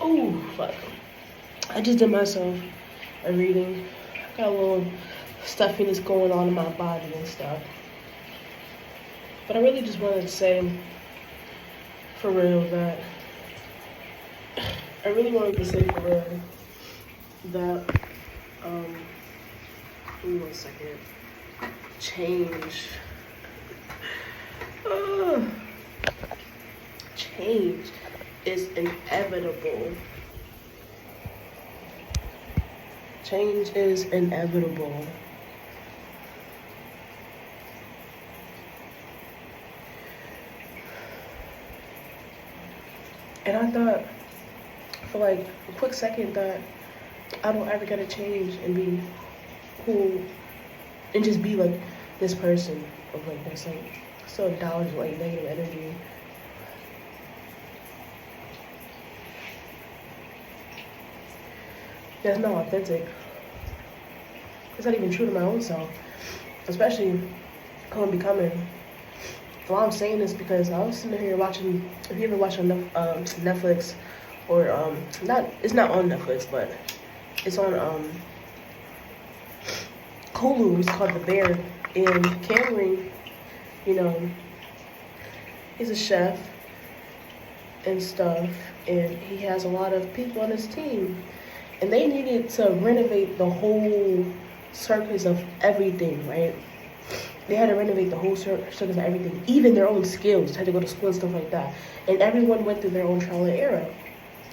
Oh, fuck. I just did myself a reading. I got a little stuffiness going on in my body and stuff. But I really just wanted to say, for real, that I really wanted to say for real that, give me 1 second. Change. Change is inevitable. Change is inevitable. And I thought for like a quick second that I don't ever gotta change and be cool and just be like this person of like that's like so indulged like negative energy. That's not authentic. It's not even true to my own self, especially who I'm becoming. Well, I'm saying this because I was sitting here watching. If you ever watch on Netflix, or it's not on Netflix, but it's on Hulu. It's called The Bear. And Cameron, you know, he's a chef and stuff, and he has a lot of people on his team, and they needed to renovate the whole surface of everything, right? They had to renovate the whole surface of everything, even their own skills. They had to go to school and stuff like that. And everyone went through their own trial and error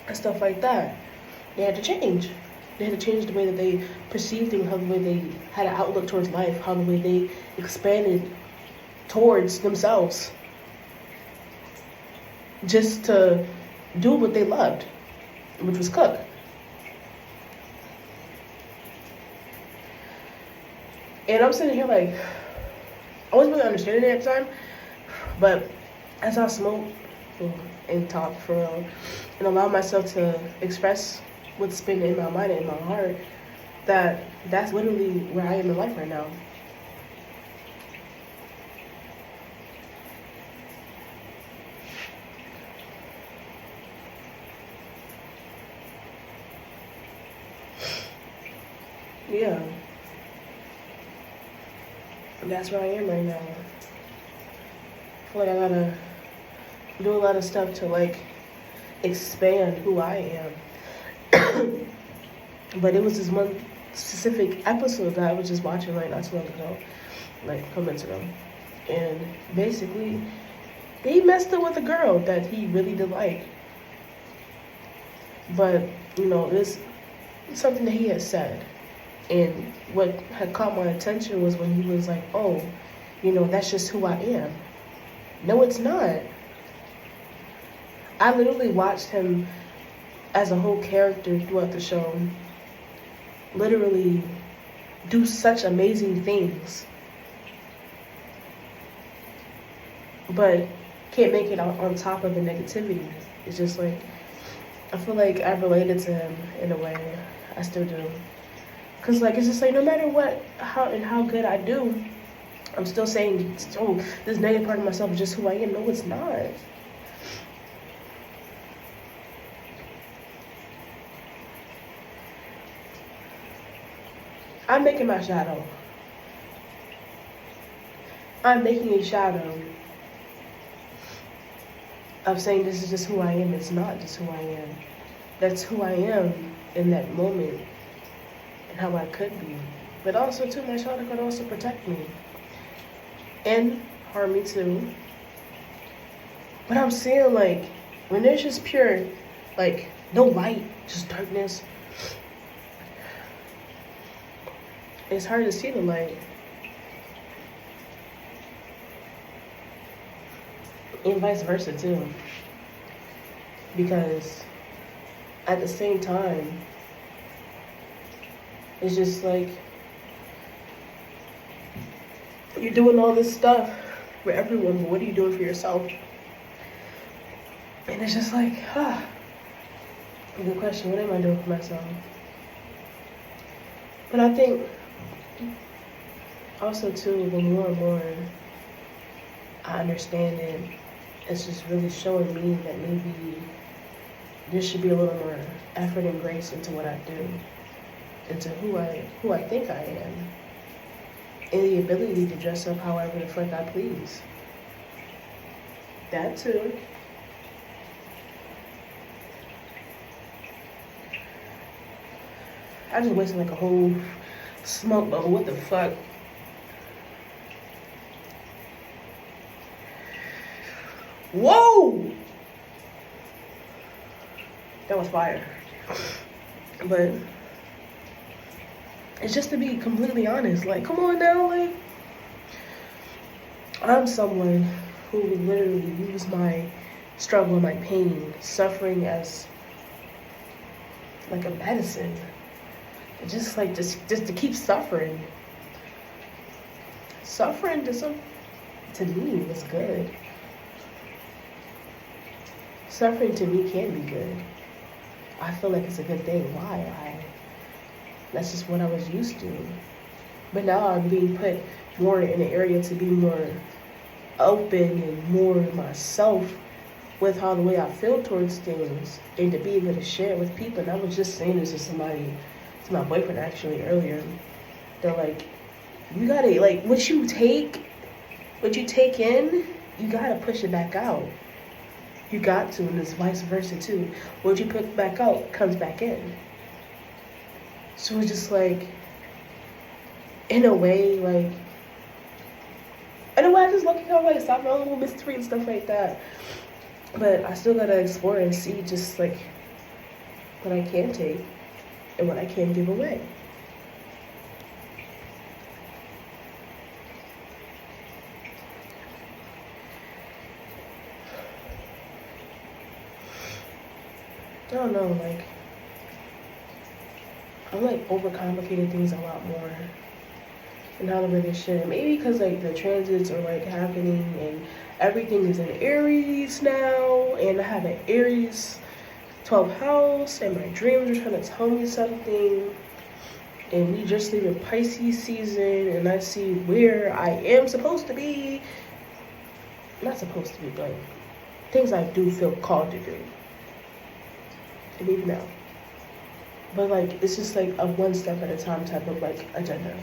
and stuff like that. They had to change. They had to change the way that they perceived things, how the way they had an outlook towards life, how the way they expanded towards themselves. Just to do what they loved, which was cook. And I'm sitting here like, I wasn't really understanding it at the time, but as I smoke and talk for real and allow myself to express what's been in my mind and in my heart, that's literally where I am in life right now. Yeah. And that's where I am right now. I feel like I gotta do a lot of stuff to like expand who I am. But it was this one specific episode that I was just watching like not too long ago, like a couple minutes ago. And basically, he messed up with a girl that he really did like. But, you know, this is something that he had said. And what had caught my attention was when he was like, oh, you know, that's just who I am. No, it's not. I literally watched him as a whole character throughout the show literally do such amazing things, but can't make it on top of the negativity. It's just like, I feel like I related to him in a way. I still do. Cause like, it's just like, no matter what, how good I do, I'm still saying, oh, this negative part of myself is just who I am. No, it's not. I'm making my shadow. I'm making a shadow of saying this is just who I am. It's not just who I am. That's who I am in that moment and how I could be. But also, too, my shadow could also protect me and harm me, too. But I'm saying, like, when there's just pure, like, no light, just darkness, it's hard to see the light. And vice versa too. Because at the same time, it's just like, you're doing all this stuff for everyone, but what are you doing for yourself? And it's just like, good question, what am I doing for myself? But I think also too, the more and more I understand it, it's just really showing me that maybe there should be a little more effort and grace into what I do, into who I think I am, and the ability to dress up however the fuck I please. That too. I just wasted like a whole smoke bubble. What the fuck? Whoa! That was fire. But it's just to be completely honest. Like, come on now. Like, I'm someone who would literally use my struggle, my pain, suffering as like a medicine. Just to keep suffering. Suffering to me was good. Suffering to me can be good. I feel like it's a good thing. Why? That's just what I was used to. But now I'm being put more in an area to be more open and more myself with how the way I feel towards things, and to be able to share with people. And I was just saying this to my boyfriend actually earlier. They're like, you gotta, like, what you take in, you gotta push it back out. You got to, and it's vice versa too. What you put back out comes back in. So it's just like, in a way, I just look at how like stop my own little mystery and stuff like that. But I still gotta explore and see just like what I can take and what I can give away. I don't know, like, I'm like overcomplicating things a lot more than how they really should. Maybe because like the transits are like happening and everything is in Aries now, and I have an Aries 12th house, and my dreams are trying to tell me something. And we just leave a Pisces season, and I see where I am supposed to be. Not supposed to be, but things I do feel called to do. And even now. But like, it's just like a one step at a time type of like agenda.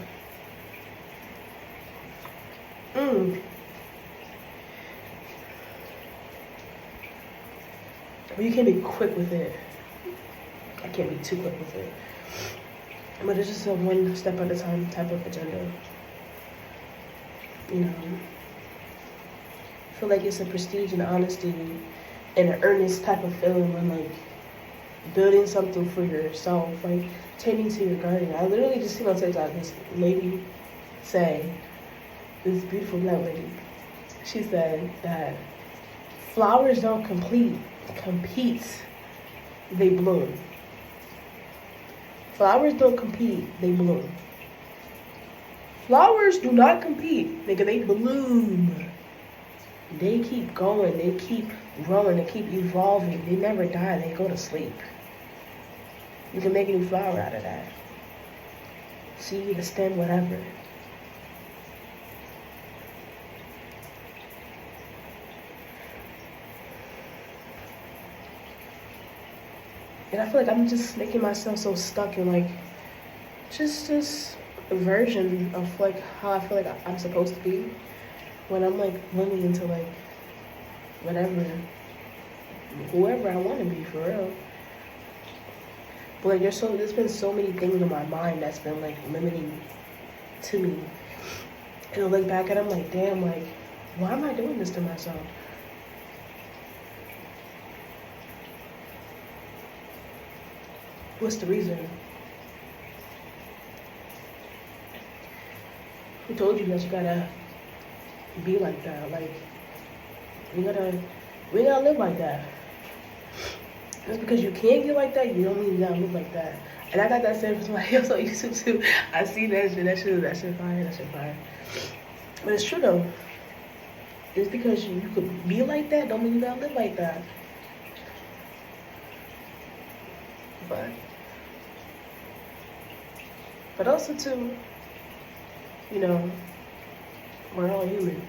But you can't be quick with it. I can't be too quick with it. But it's just a one step at a time type of agenda. You know, I feel like it's a prestige and honesty and an earnest type of feeling when like building something for yourself, like tending to your garden. I literally just seen on TikTok this lady say, this beautiful black lady, she said that flowers don't compete, they bloom. Flowers don't compete, they bloom. Flowers do not compete, nigga, they bloom. They keep going, they keep growing, they keep evolving. They never die, they go to sleep. You can make a new flower out of that. Seed, a stem, whatever. And I feel like I'm just making myself so stuck in like just this version of like how I feel like I'm supposed to be, when I'm like living into like whoever I want to be, for real. But like there's been so many things in my mind that's been like limiting to me. And I look back and I'm like, damn, like, why am I doing this to myself? What's the reason? Who told you that you gotta be like that? Like, we gotta live like that. Just because you can't get like that, you don't mean you gotta live like that. And I got that said from somebody else on YouTube too. I see that shit, that shit fire. But it's true though. Just because you could be like that, don't mean you gotta live like that. But also too, you know, we're all human.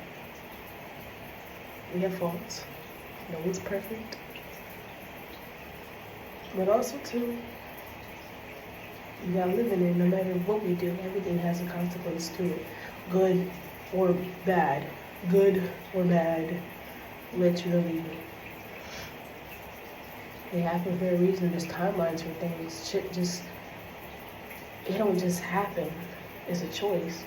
We have faults. No one's perfect. But also too, you gotta live in it. No matter what we do, everything has a consequence to it, good or bad. Good or bad, literally. They happen for a reason. There's timelines for things. Shit just, it don't just happen. It's a choice.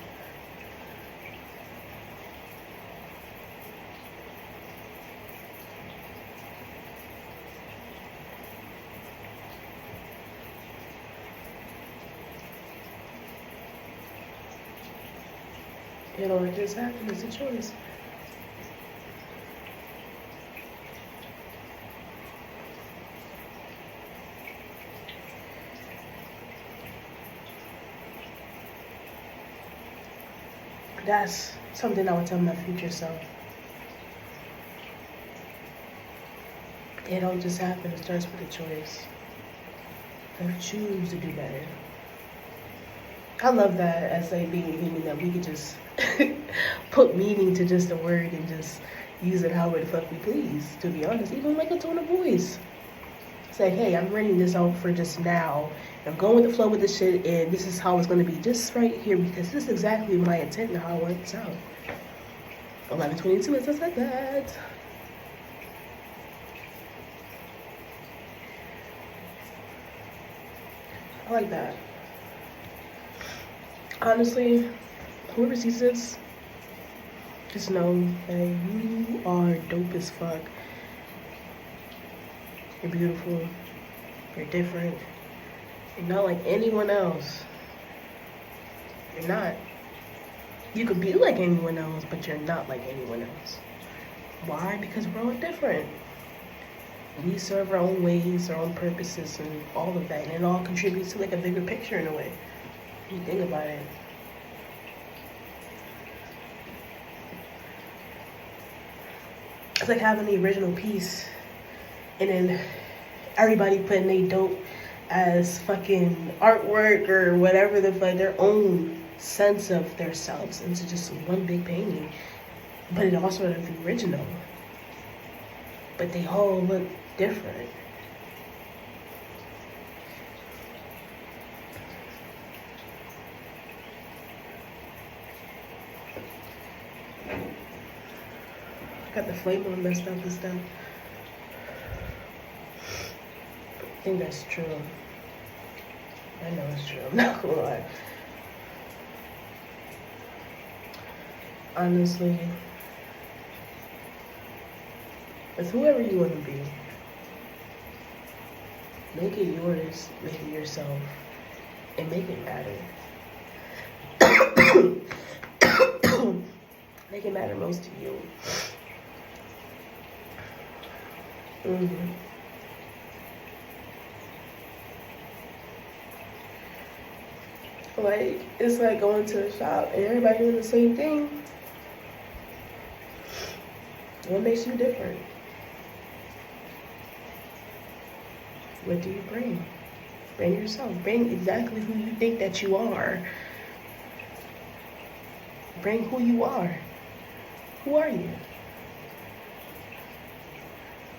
It don't just happen. It's a choice. That's something I would tell my future self. It don't just happen. It starts with a choice. And choose to do better. I love that as like being human, that we could just put meaning to just a word and just use it however the fuck we please, to be honest. Even like a tone of voice. It's like, hey, I'm writing this out for just now. I'm going with the flow with the shit, and this is how it's going to be just right here, because this is exactly my intent and how it works out. 11:22 is just like that. I like that. Honestly, whoever sees this, just know that you are dope as fuck. You're beautiful. You're different. You're not like anyone else. You're not. You could be like anyone else, but you're not like anyone else. Why? Because we're all different. We serve our own ways, our own purposes, and all of that. And it all contributes to like a bigger picture in a way. When you think about it. It's like having the original piece and then everybody putting they dope as fucking artwork or whatever, their own sense of their selves into just one big painting. But it also is the original. But they all look different. Got the flavor messed up and stuff. I think that's true. I know it's true. I'm not gonna lie. Honestly, with whoever you want to be, make it yours, make it yourself, and make it matter. Make it matter most to you. Like, it's like going to the shop and everybody doing the same thing. What makes you different? What do you bring? Bring yourself. Bring exactly who you think that you are. Bring who you are. Who are you?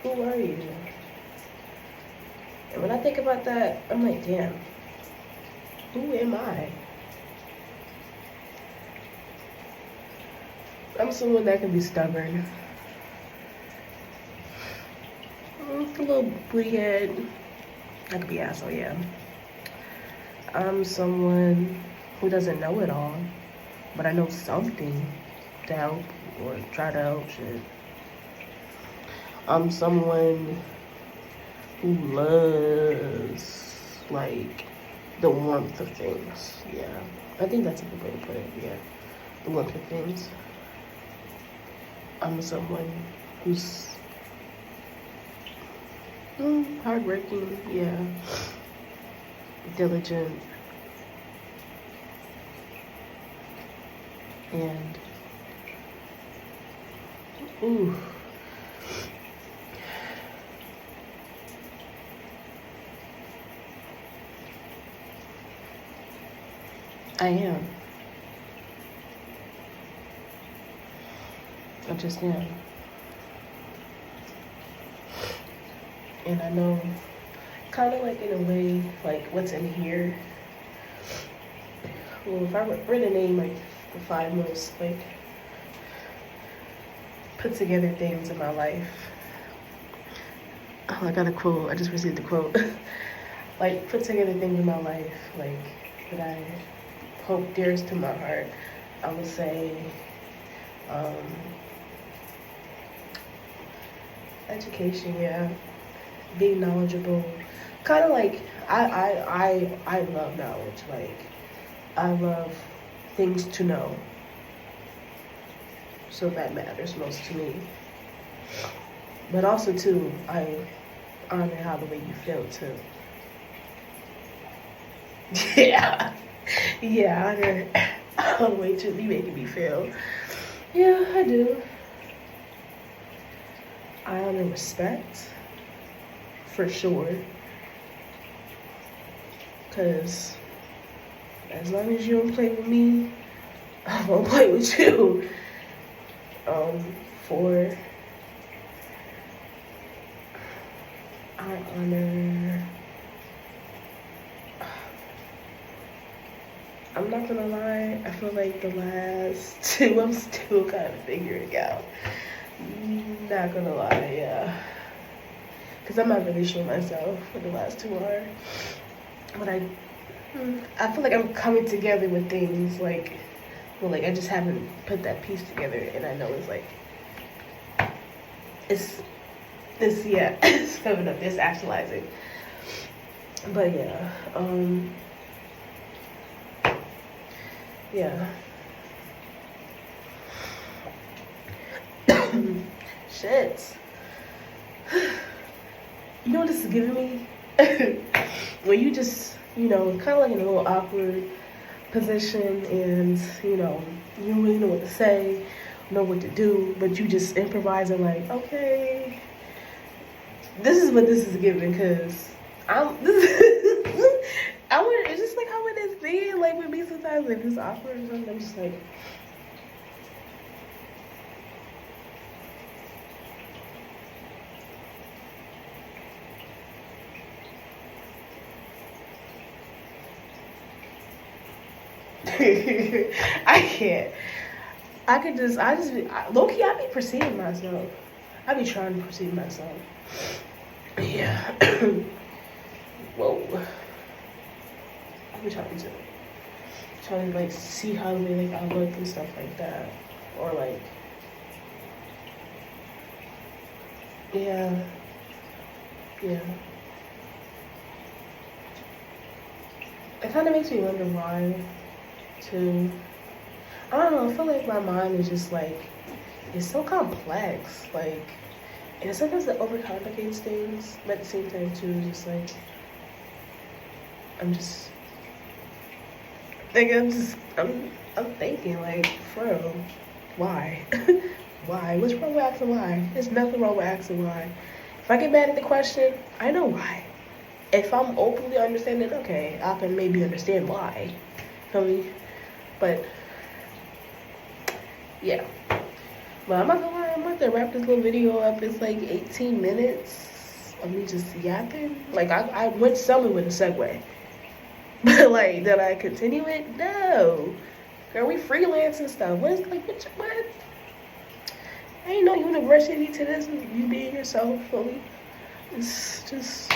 Who are you? And when I think about that, I'm like, damn, who am I? I'm someone that can be stubborn. A little booty head. I could be asshole, yeah. I'm someone who doesn't know it all, but I know something to help or try to help shit. I'm someone who loves, like, the warmth of things. Yeah, I think that's a good way to put it. Yeah, the warmth of things. I'm someone who's hardworking, yeah, diligent, and I am. I just am. And I know kind of like in a way, like what's in here. Well, if I were to name like the 5 most like put together things in my life. Oh, I got a quote. I just received the quote. Like put together things in my life, like that I hope dearest to my heart. I would say education, yeah. Being knowledgeable. Kind of like I love knowledge. Like I love things to know. So that matters most to me. But also too, I honor how the way you feel too. Yeah. Yeah, I honor how the way too you making me feel. Yeah, I do. I honor respect. For sure. Cause as long as you don't play with me, I won't play with you. For I honor. I'm not gonna lie, I feel like the last 2 I'm still kind of figuring out. Not gonna lie, yeah. Cause I'm not really sure myself what the last 2 are. But I feel like I'm coming together with things like, well, like I just haven't put that piece together, and I know it's like, yeah, it's coming up, it's actualizing. But yeah, yeah. Shit. You know what this is giving me? When you just, kind of like in a little awkward position, and, you don't really know what to say, know what to do, but you just improvising like, okay, this is what this is giving, because it's just like how it is being, like with me sometimes, like this awkward or something, I'm just like, I can't. Low-key, I be perceiving myself. I be trying to perceive myself. Yeah. Whoa. I be trying to like see how they like I look and stuff like that. Or like, yeah. Yeah. It kind of makes me wonder why, too. I don't know, I feel like my mind is just like, it's so complex, like, and sometimes it overcomplicates things, but at the same time too, just like, I'm thinking like, bro, why? Why? What's wrong with asking why? There's nothing wrong with asking why. If I get mad at the question, I know why. If I'm openly understanding, okay, I can maybe understand why. Feel me? But yeah. But I'm not gonna lie, I'm about to wrap this little video up. It's like 18 minutes of me just yapping. Like I went somewhere with a segue. But like, did I continue it? No. Girl, we freelance and stuff. What? I ain't no university to this. You being yourself, fully. It's just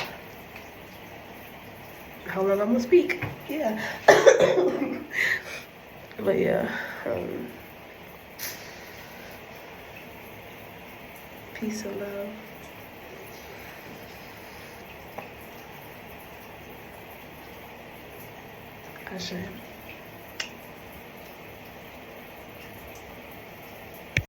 how long I'm gonna speak. Yeah. But yeah. Peace and love. Ashe.